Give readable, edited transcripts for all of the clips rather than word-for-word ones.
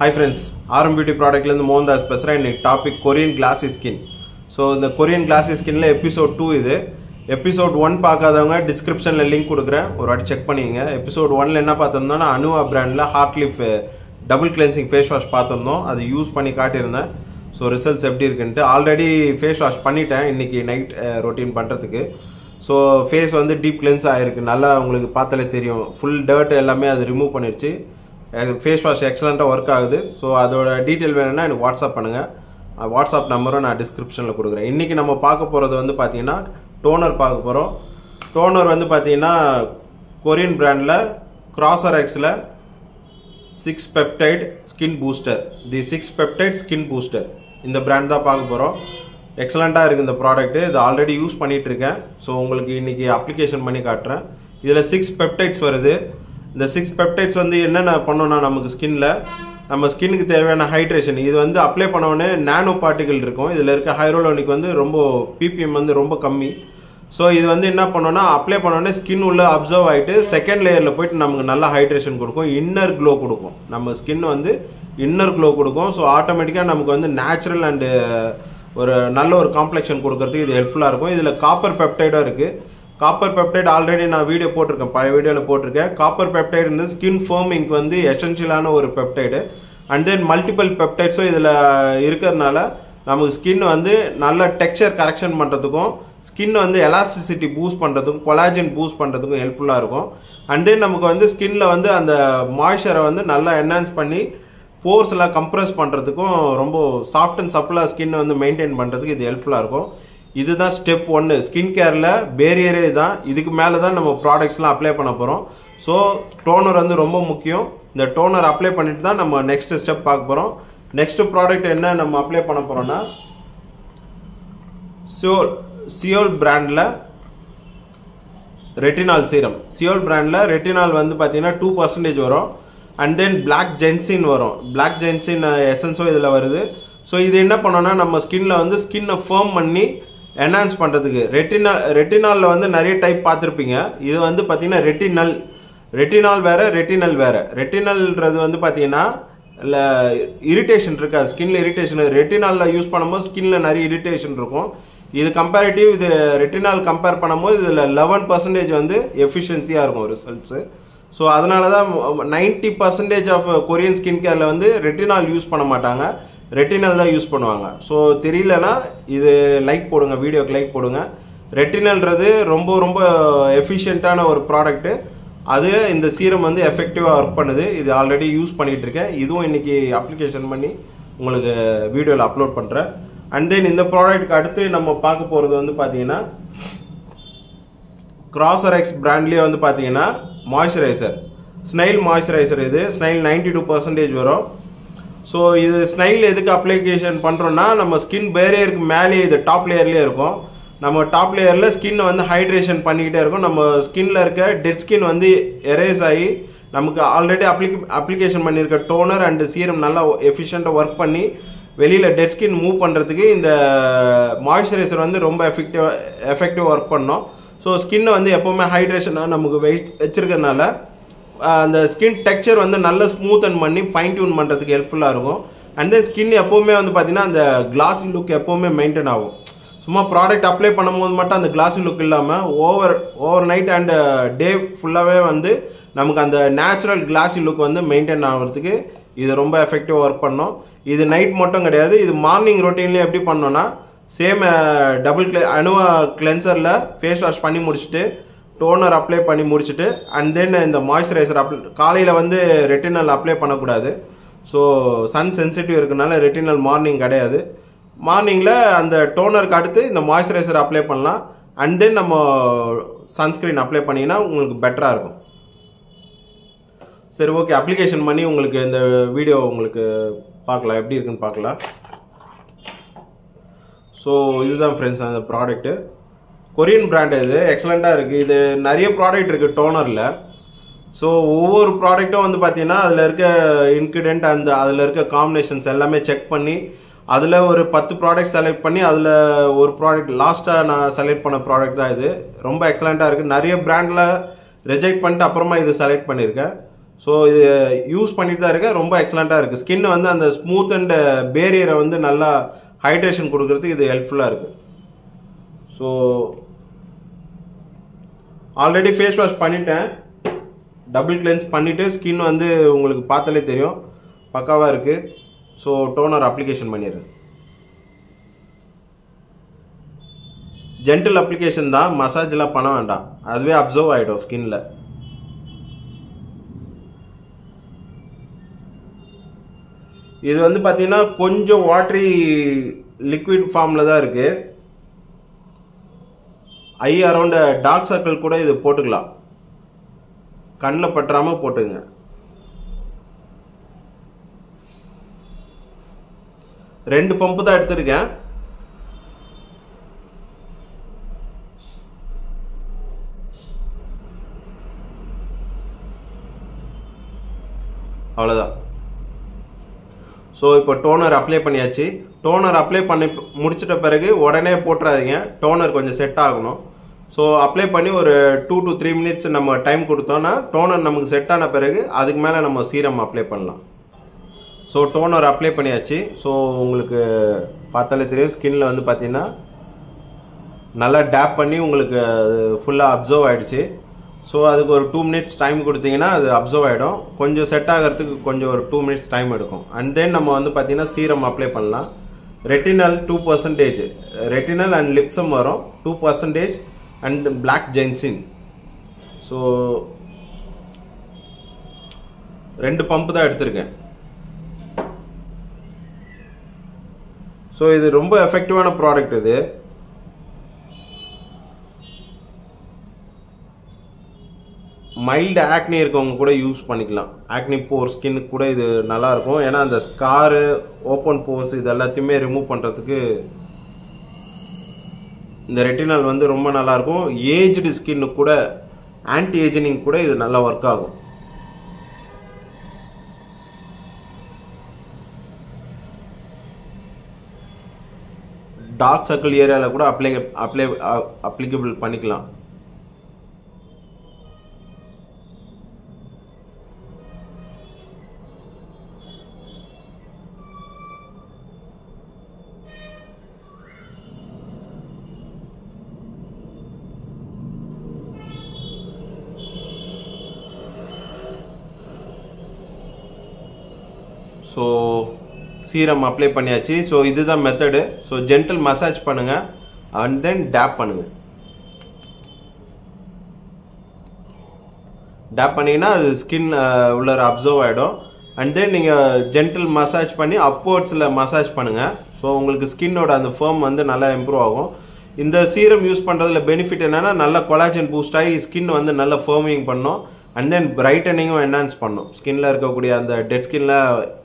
Hi friends, RM Beauty product la Mohandas pesra இன்னைக்கு topic Korean கிளாசி skin. So இந்த Korean கிளாசி ஸ்கின்ல episode 2 இது. Episode 1 பார்க்காதவங்க டிஸ்கிரிப்ஷன்ல லிங்க் கொடுக்குறேன், ஒரு வாட்டி செக் பண்ணிங்க. எபிசோட் 1ல என்ன பார்த்தோம்னா அனுவா பிராண்ட்ல ஹார்ட்லிஃப் டபுள் கிளென்சிங் ஃபேஸ் வாஷ் பார்த்துருந்தோம், அது யூஸ் பண்ணி காட்டியிருந்தேன். ஸோ ரிசல்ட்ஸ் எப்படி இருக்குன்ட்டு ஆல்ரெடி ஃபேஸ் வாஷ் பண்ணிட்டேன் இன்னைக்கு நைட் ரொட்டீன் பண்ணுறதுக்கு. ஸோ ஃபேஸ் வந்து டீப் கிளென்ஸ் ஆகிருக்கு, நல்லா உங்களுக்கு பார்த்தாலே தெரியும். ஃபுல் டர்ட் எல்லாமே அது ரிமூவ் பண்ணிடுச்சு. ஃபேஸ் வாஷ் எக்ஸலண்ட்டாக ஒர்க் ஆகுது. ஸோ அதோட டீட்டெயில் வேணும்னா எனக்கு வாட்ஸ்அப் பண்ணுங்கள், வாட்ஸ்அப் நம்பரும் நான் டிஸ்கிரிப்ஷனில் கொடுக்குறேன். இன்றைக்கி நம்ம பார்க்க போகிறது வந்து பார்த்தீங்கன்னா டோனர் பார்க்க போகிறோம். டோனர் வந்து பார்த்தீங்கன்னா கொரியன் பிராண்டில் CrossRxல 6 பெப்டைட் ஸ்கின் பூஸ்டர், தி 6 பெப்டைட் ஸ்கின் பூஸ்டர், இந்த பிராண்ட் தான் பார்க்க போகிறோம். எக்ஸலண்ட்டாக இருக்குது இந்த ப்ராடக்ட்டு, இது ஆல்ரெடி யூஸ் பண்ணிகிட்ருக்கேன். ஸோ உங்களுக்கு இன்றைக்கி அப்ளிகேஷன் பண்ணி காட்டுறேன். இதில் 6 பெப்டைட்ஸ் வருது. இந்த 6 பெப்டைட்ஸ் வந்து என்னென்ன பண்ணோன்னா நமக்கு ஸ்கின்னில் நம்ம ஸ்கின்னுக்கு தேவையான ஹைட்ரேஷன், இது வந்து அப்ளை பண்ணோடனே நானோ பார்ட்டிகல் இருக்கும். இதில் இருக்க ஹைரோலோனிக் வந்து ரொம்ப பிபிஎம் வந்து ரொம்ப கம்மி. ஸோ இது வந்து என்ன பண்ணோன்னா அப்ளை பண்ணோடனே ஸ்கின் உள்ளே அப்சர்வ் ஆகிட்டு செகண்ட் லேயரில் போயிட்டு நமக்கு நல்ல ஹைட்ரேஷன் கொடுக்கும், இன்னர் க்ளோ கொடுக்கும். நம்ம ஸ்கின் வந்து இன்னர் க்ளோ கொடுக்கும். ஸோ ஆட்டோமேட்டிக்காக நமக்கு வந்து நேச்சுரல் அண்டு ஒரு நல்ல ஒரு காம்ப்ளெக்ஷன் கொடுக்கறதுக்கு இது ஹெல்ப்ஃபுல்லாக இருக்கும். இதில் காப்பர் பெப்டைடும் இருக்குது. காப்பர் பெப்டைட் ஆல்ரெடி நான் வீடியோ போட்டிருக்கேன், பழைய வீடியோவில் போட்டிருக்கேன். காப்பர் பெப்டைட் வந்து ஸ்கின் ஃபர்மிங்க்கு வந்து எசென்ஷியலான ஒரு பெப்டைடு. அண்ட் தென் மல்டிபிள் பெப்டைட்ஸும் இதில் இருக்கிறதுனால நமக்கு ஸ்கின் வந்து நல்ல டெக்ஸ்சர் கரெக்ஷன் பண்ணுறதுக்கும், ஸ்கின் வந்து எலாஸ்டிசிட்டி பூஸ்ட் பண்ணுறதுக்கும், கொலாஜன் பூஸ்ட் பண்ணுறதுக்கும் ஹெல்ப்ஃபுல்லாக இருக்கும். அண்ட் தென் நமக்கு வந்து ஸ்கின்னில் வந்து அந்த மாய்ஸ்சரை வந்து நல்லா என்ஹான்ஸ் பண்ணி போர்ஸ் எல்லாம் கம்ப்ரெஸ் பண்ணுறதுக்கும், ரொம்ப சாஃப்ட் அண்ட் சப்பிளாக ஸ்கின்னை வந்து மெயின்டைன் பண்ணுறதுக்கு இது ஹெல்ப்ஃபுல்லாக இருக்கும். இதுதான் ஸ்டெப் 1. ஸ்கின் கேரில் பேரியரே தான். இதுக்கு மேலே தான் நம்ம ப்ராடக்ட்ஸ்லாம் அப்ளை பண்ண போகிறோம். ஸோ டோனர் வந்து ரொம்ப முக்கியம். இந்த டோனர் அப்ளை பண்ணிட்டு தான் நம்ம நெக்ஸ்ட் ஸ்டெப் பார்க்க போகிறோம். நெக்ஸ்ட் ப்ராடக்ட் என்ன நம்ம அப்ளை பண்ண போகிறோம்னா சியோல் பிராண்டில் ரெட்டினால் சீரம். சியோல் பிராண்டில் ரெட்டினால் வந்து பார்த்தீங்கன்னா 2% வரும். அண்ட் தென் பிளாக் ஜென்சின் வரும். பிளாக் ஜென்சின் எசன்ஸும் இதில் வருது. ஸோ இது என்ன பண்ணோன்னா நம்ம ஸ்கின்னில் வந்து ஸ்கின்னை ஃபர்ம் பண்ணி என்ஹான்ஸ் பண்ணுறதுக்கு. ரெட்டினாலில் வந்து நிறைய டைப் பார்த்துருப்பீங்க. இது வந்து பார்த்தீங்கன்னா ரெட்டினால் வேறு, ரெட்டினல் வேறு. ரெட்டினல்ன்றது வந்து பார்த்தீங்கன்னா இல்லை இரிட்டேஷன் இருக்காது, ஸ்கின்ல இரிட்டேஷன். ரெட்டினாலில் யூஸ் பண்ணும்போது ஸ்கின்ல நிறைய இரிட்டேஷன் இருக்கும். இது கம்பேரிட்டிவ், இது ரெட்டினால் கம்பேர் பண்ணும்போது இதில் 11% வந்து எஃபிஷியன்சியாக இருக்கும் ரிசல்ட்ஸு. ஸோ அதனால தான் 90% ஆஃப் கொரியன் ஸ்கின் கேரில் வந்து ரெட்டினால் யூஸ் பண்ண மாட்டாங்க, ரெட்டினல் தான் யூஸ் பண்ணுவாங்க. ஸோ தெரியலனா இது லைக் போடுங்க, வீடியோக்கு லைக் போடுங்க. ரெட்டினல்ன்றது ரொம்ப ரொம்ப எஃபிஷியண்ட்டான ஒரு ப்ராடக்ட்டு. அது இந்த சீரம் வந்து எஃபெக்டிவாக ஒர்க் பண்ணுது. இது ஆல்ரெடி யூஸ் பண்ணிகிட்டு இருக்கேன். இதுவும் இன்றைக்கி அப்ளிகேஷன் பண்ணி உங்களுக்கு வீடியோவில் அப்லோட் பண்ணுறேன். அண்ட் தென் இந்த ப்ராடக்ட்டுக்கு அடுத்து நம்ம பார்க்க போகிறது வந்து பார்த்தீங்கன்னா CrossRx பிராண்ட்லேயே வந்து பார்த்தீங்கன்னா மாய்ஸ்சரைசர், ஸ்னைல் மாய்ஸ்சரைசர். இது ஸ்னைல் 92% வரும். ஸோ இது ஸ்னைல் எதுக்கு அப்ளிகேஷன் பண்ணுறோன்னா நம்ம ஸ்கின் பேரியருக்கு மேலேயே இது டாப் லேயர்லேயே இருக்கும். நம்ம டாப் லேயரில் ஸ்கின்னை வந்து ஹைட்ரேஷன் பண்ணிக்கிட்டே இருக்கும். நம்ம ஸ்கின்னில் இருக்க டெட் ஸ்கின் வந்து எரேஸ் ஆகி நமக்கு ஆல்ரெடி அப்ளிகேஷன் பண்ணியிருக்க டோனர் அண்டு சீரம் நல்லா எஃபிஷியண்ட்டாக ஒர்க் பண்ணி வெளியில் டெட் ஸ்கின் மூவ் பண்ணுறதுக்கு இந்த மாய்ஸ்சரைசர் வந்து ரொம்ப எஃபெக்டிவாக ஒர்க் பண்ணோம். ஸோ ஸ்கின்னை வந்து எப்போவுமே ஹைட்ரேஷனாக நமக்கு வச்சிருக்கிறதுனால அந்த ஸ்கின் டெக்ஸ்சர் வந்து நல்ல ஸ்மூத்தன் பண்ணி ஃபைன் டியூன் பண்ணுறதுக்கு ஹெல்ப்ஃபுல்லாக இருக்கும். அண்ட் தென் ஸ்கின் எப்போவுமே வந்து பார்த்தீங்கன்னா அந்த கிளாஸி லுக் எப்போவுமே மெயின்டைன் ஆகும். சும்மா ப்ராடக்ட் அப்ளை பண்ணும்போது மட்டும் அந்த கிளாஸி லுக் இல்லாமல் ஓவர் நைட் அண்ட் டே ஃபுல்லாகவே வந்து நமக்கு அந்த நேச்சுரல் கிளாஸி லுக் வந்து மெயின்டைன் ஆகிறதுக்கு இது ரொம்ப எஃபெக்டிவாக ஒர்க் பண்ணோம். இது நைட் மட்டும் கிடையாது, இது மார்னிங் ரொட்டீன்லேயே எப்படி பண்ணோன்னா சேம் அனுவா கிளென்சரில் ஃபேஸ் வாஷ் பண்ணி முடிச்சுட்டு டோனர் அப்ளை பண்ணி முடிச்சுட்டு அண்ட் தென் இந்த மாய்ஸ்சரைசர் காலையில் வந்து ரெட்டினல் அப்ளை பண்ணக்கூடாது. ஸோ சன் சென்சிட்டிவ் இருக்கனால ரெட்டினல் மார்னிங் கிடையாது. மார்னிங்கில் அந்த டோனருக்கு அடுத்து இந்த மாய்ஸ்சரைசர் அப்ளை பண்ணலாம். அண்ட் தென் நம்ம சன்ஸ்க்ரீன் அப்ளை பண்ணிங்கன்னா உங்களுக்கு பெட்டராக இருக்கும். சரி, ஓகே, அப்ளிகேஷன் பண்ணி உங்களுக்கு இந்த வீடியோ உங்களுக்கு பார்க்கலாம், எப்படி இருக்குன்னு பார்க்கலாம். ஸோ இதுதான் ஃப்ரெண்ட்ஸ் அந்த ப்ராடக்ட்டு. கொரியன் பிராண்ட், இது எக்ஸலண்ட்டாக இருக்குது. இது நிறைய ப்ராடக்ட் இருக்குது டோனரில். ஸோ ஒவ்வொரு ப்ராடக்ட்டும் வந்து பார்த்தீங்கன்னா அதில் இருக்க இன்க்ரீடியன்ட் அந்த அதில் இருக்க காம்பினேஷன்ஸ் எல்லாமே செக் பண்ணி அதில் ஒரு 10 ப்ராடக்ட் செலக்ட் பண்ணி அதில் ஒரு ப்ராடக்ட் லாஸ்ட்டாக நான் செலக்ட் பண்ண ப்ராடக்ட் தான் இது. ரொம்ப எக்ஸலண்ட்டாக இருக்குது. நிறைய பிராண்டில் ரிஜெக்ட் பண்ணிட்டு அப்புறமா இது செலக்ட் பண்ணியிருக்கேன். ஸோ இது யூஸ் பண்ணிட்டு தான் இருக்கேன். ரொம்ப எக்ஸலண்ட்டாக இருக்குது. ஸ்கின் வந்து அந்த ஸ்மூத் அண்ட் பேரியரை வந்து நல்லா ஹைட்ரேஷன் கொடுக்கறதுக்கு இது ஹெல்ப்ஃபுல்லாக இருக்குது. ஸோ ஆல்ரெடி ஃபேஸ் வாஷ் பண்ணிட்டேன். டபுள் கிளென்ஸ் பண்ணிவிட்டு ஸ்கின் வந்து உங்களுக்கு பார்த்தாலே தெரியும் பக்காவாக இருக்குது. ஸோ டோனர் அப்ளிகேஷன் பண்ணிடுறேன். ஜென்டில் அப்ளிகேஷன் தான், மசாஜ்லாம் பண்ண வேண்டாம், அதுவே அப்சர்வ் ஆகிடும் ஸ்கின்ல. இது வந்து பார்த்தீங்கன்னா கொஞ்சம் வாட்டரி லிக்விட் ஃபார்மில் தான் இருக்குது. ஐ அரௌண்ட் டார்க் சர்க்கிள் கூட இது போட்டுக்கலாம், கண்ணில் பற்றாமல் போட்டுங்க. ரெண்டு பம்பு தான் எடுத்திருக்கேன். அவ்வளோதான். ஸோ இப்போ டோனர் அப்ளை பண்ணியாச்சு. டோனர் அப்ளை பண்ணி முடிச்சிட்ட பிறகு உடனே போட்டுறாதீங்க, டோனர் கொஞ்சம் செட் ஆகணும். ஸோ அப்ளை பண்ணி ஒரு 2 to 3 minutes நம்ம டைம் கொடுத்தோன்னா டோனர் நமக்கு செட் ஆன பிறகு அதுக்கு மேலே நம்ம சீரம் அப்ளை பண்ணலாம். ஸோ டோனர் அப்ளை பண்ணியாச்சு. ஸோ உங்களுக்கு பார்த்தாலே தெரியும் ஸ்கின்ல வந்து பார்த்தீங்கன்னா நல்லா டேப் பண்ணி உங்களுக்கு ஃபுல்லாக அப்சர்வ் ஆகிடுச்சு. ஸோ அதுக்கு ஒரு 2 minutes டைம் கொடுத்தீங்கன்னா அது அப்சர்வ் ஆகிடும். கொஞ்சம் செட் ஆகிறதுக்கு கொஞ்சம் ஒரு 2 minutes டைம் எடுக்கும். அண்ட் தென் நம்ம வந்து பார்த்தீங்கன்னா சீரம் அப்ளை பண்ணலாம். ரெட்டினல் 2%, ரெட்டினல் அண்ட் லிப்ஸம் வரும் 2% அண்ட் பிளாக் ஜென்சின். ஸோ 2 பம்பு தான் எடுத்திருக்கேன். ஸோ இது ரொம்ப எஃபெக்டிவான ப்ராடக்ட். இது மைல்டு ஆக்னி இருக்கவங்க கூட யூஸ் பண்ணிக்கலாம். ஆக்னி போர் ஸ்கின்னுக்கு கூட இது நல்லா இருக்கும். ஏன்னா அந்த ஸ்காரு, ஓப்பன் போர்ஸ் இது எல்லாத்தையுமே ரிமூவ் பண்ணுறதுக்கு இந்த ரெட்டினால் வந்து ரொம்ப நல்லா இருக்கும். ஏஜ்டு ஸ்கின்னுக்கு கூட, ஆன்டி ஏஜினிங் கூட இது நல்லா ஒர்க் ஆகும். டார்க் சர்க்கிள் ஏரியாவில் கூட அப்ளிகபிள் பண்ணிக்கலாம். ஸோ சீரம் அப்ளை பண்ணியாச்சு. ஸோ இதுதான் மெத்தடு. ஸோ ஜென்டில் மசாஜ் பண்ணுங்க அண்ட் தென் டேப் பண்ணுங்க. டேப் பண்ணிங்கன்னா அது ஸ்கின் உள்ள அப்சர்வ் ஆகிடும். அண்ட் தென் நீங்கள் ஜென்டில் மசாஜ் பண்ணி அப்வர்ட்ஸில் மசாஜ் பண்ணுங்கள். ஸோ உங்களுக்கு ஸ்கின்னோட அந்த ஃபேம் வந்து நல்லா இம்ப்ரூவ் ஆகும். இந்த சீரம் யூஸ் பண்ணுறதுல பெனிஃபிட் என்னென்னா நல்லா கொலாஜன் பூஸ்ட் ஆகி ஸ்கின் வந்து நல்லா ஃபேர்மிங் பண்ணும். அண்ட் தென் பிரைட்டனிங்கும் என்ஹான்ஸ் பண்ணும். ஸ்கின்ல இருக்கக்கூடிய அந்த டெட் ஸ்கின்ல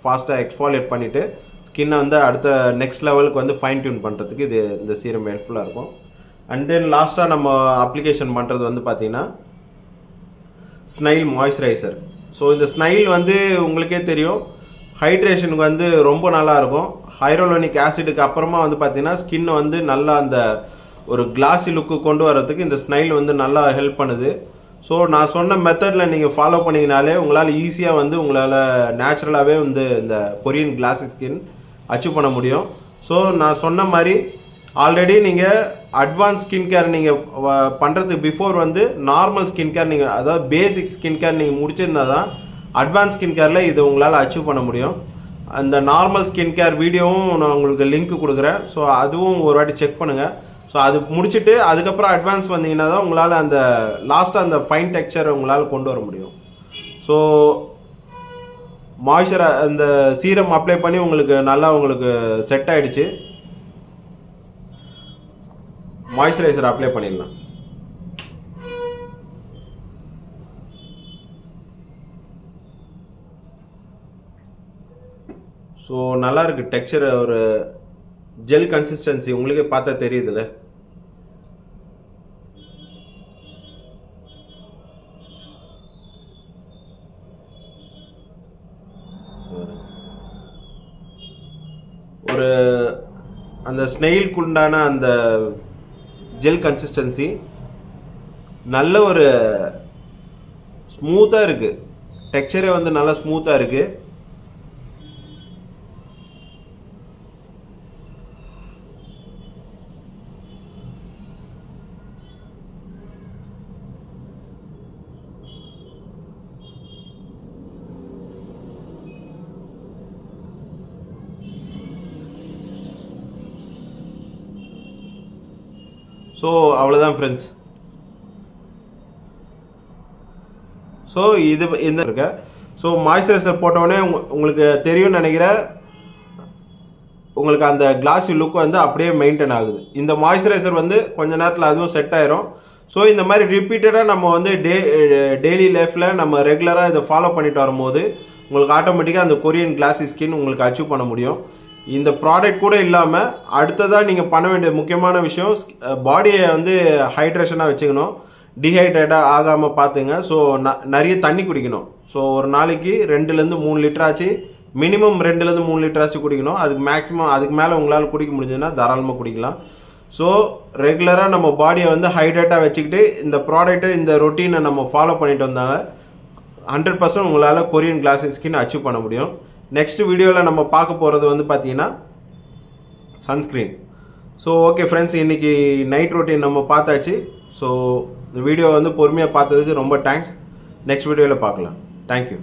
ஃபாஸ்ட்டாக எக்ஸ்பாலியேட் பண்ணிவிட்டு ஸ்கின்னை வந்து அடுத்த நெக்ஸ்ட் லெவலுக்கு வந்து ஃபைன் டியூன் பண்ணுறதுக்கு இது இந்த சீரம் ஹெல்ப்ஃபுல்லாக இருக்கும். அண்ட் தென் லாஸ்ட்டாக நம்ம அப்ளிகேஷன் பண்ணுறது வந்து பார்த்தீங்கன்னா ஸ்னைல் மாய்ஸ்சரைசர். ஸோ இந்த ஸ்னைல் வந்து உங்களுக்கே தெரியும் ஹைட்ரேஷனுக்கு வந்து ரொம்ப நல்லா இருக்கும். ஹைரோலோனிக் ஆசிடுக்கு அப்புறமா வந்து பார்த்தீங்கன்னா ஸ்கின் வந்து நல்லா அந்த ஒரு கிளாஸி லுக்கு கொண்டு வரதுக்கு இந்த ஸ்னைல் வந்து நல்லா ஹெல்ப் பண்ணுது. ஸோ நான் சொன்ன மெத்தடில் நீங்கள் ஃபாலோ பண்ணிங்கனாலே உங்களால் ஈஸியாக வந்து உங்களால் நேச்சுரலாகவே வந்து இந்த கொரியன் கிளாஸி ஸ்கின் அச்சீவ் பண்ண முடியும். ஸோ நான் சொன்ன மாதிரி ஆல்ரெடி நீங்கள் அட்வான்ஸ் ஸ்கின் கேர் நீங்கள் பண்ணுறதுக்கு பிஃபோர் வந்து நார்மல் ஸ்கின் கேர் நீங்கள், அதாவது பேசிக் ஸ்கின் கேர் நீங்கள் முடிச்சிருந்தா தான் அட்வான்ஸ் ஸ்கின் கேரில் இது உங்களால் அச்சீவ் பண்ண முடியும். அந்த நார்மல் ஸ்கின் கேர் வீடியோவும் நான் உங்களுக்கு லிங்க் கொடுக்குறேன். ஸோ அதுவும் ஒரு வாட்டி செக் பண்ணுங்கள். ஸோ அது முடிச்சுட்டு அதுக்கப்புறம் அட்வான்ஸ் வந்தீங்கன்னா தான் உங்களால் அந்த லாஸ்ட்டாக அந்த ஃபைன் டெக்ஸ்சரை உங்களால் கொண்டு வர முடியும். ஸோ மாய்ஸ்சரை அந்த சீரம் அப்ளை பண்ணி உங்களுக்கு நல்லா உங்களுக்கு செட் ஆகிடுச்சு. மாய்ஸ்சரைசர் அப்ளை பண்ணிடலாம். ஸோ நல்லா இருக்கு டெக்ஸ்சர், ஒரு ஜெல் கன்சிஸ்டன்சி உங்களுக்கே பார்த்தா தெரியுதுல்ல. ஒரு அந்த ஸ்னெயிலுக்குண்டான அந்த ஜெல் கன்சிஸ்டன்சி நல்ல ஒரு ஸ்மூத்தாக இருக்குது. டெக்ஸ்சரே வந்து நல்லா ஸ்மூத்தாக இருக்குது. ஸோ அவ்வளோதான் ஃப்ரெண்ட்ஸ். ஸோ இது இந்த இருக்க ஸோ மாய்ஸ்சரைசர் போட்டோடனே உங்களுக்கு தெரியும்னு நினைக்கிறேன், உங்களுக்கு அந்த கிளாஸி லுக் வந்து அப்படியே மெயின்டைன் ஆகுது. இந்த மாய்ஸ்சரைசர் வந்து கொஞ்ச நேரத்தில் அதுவும் செட் ஆயிரும். ஸோ இந்த மாதிரி ரிப்பீட்டடாக நம்ம வந்து டெய்லி லைஃப்பில் நம்ம ரெகுலராக இதை ஃபாலோ பண்ணிட்டு வரும்போது உங்களுக்கு ஆட்டோமேட்டிக்காக அந்த கொரியன் கிளாஸி ஸ்கின் உங்களுக்கு அச்சீவ் பண்ண முடியும். இந்த ப்ராடக்ட் கூட இல்லாமல் அடுத்ததாக நீங்கள் பண்ண வேண்டிய முக்கியமான விஷயம், பாடியை வந்து ஹைட்ரேஷனாக வச்சுக்கணும், டீஹைட்ரேட்டாக ஆகாமல் பார்த்துங்க. ஸோ நிறைய தண்ணி குடிக்கணும். ஸோ ஒரு நாளைக்கு 2-3 லிட்டர் ஆச்சு, மினிமம் 2-3 லிட்டர் ஆச்சு குடிக்கணும். அதுக்கு மேக்ஸிமம் அதுக்கு மேலே உங்களால் குடிக்க முடிஞ்சதுன்னா தாராளமாக குடிக்கலாம். ஸோ ரெகுலராக நம்ம பாடியை வந்து ஹைட்ரேட்டாக வச்சுக்கிட்டு இந்த ப்ராடக்ட்டை இந்த ரொட்டீனை நம்ம ஃபாலோ பண்ணிட்டு வந்தால 100% உங்களால் கொரியன் கிளாஸி ஸ்கின் அச்சீவ் பண்ண முடியும். நெக்ஸ்ட் வீடியோவில் நம்ம பார்க்க போகிறது வந்து பார்த்தீங்கன்னா சன்ஸ்க்ரீன். ஸோ ஓகே ஃப்ரெண்ட்ஸ், இன்றைக்கி நைட் ரொட்டீன் நம்ம பார்த்தாச்சு. ஸோ இந்த வீடியோ வந்து பொறுமையாக பார்த்ததுக்கு ரொம்ப தேங்க்ஸ். நெக்ஸ்ட் வீடியோவில் பார்க்கலாம். தேங்க்யூ.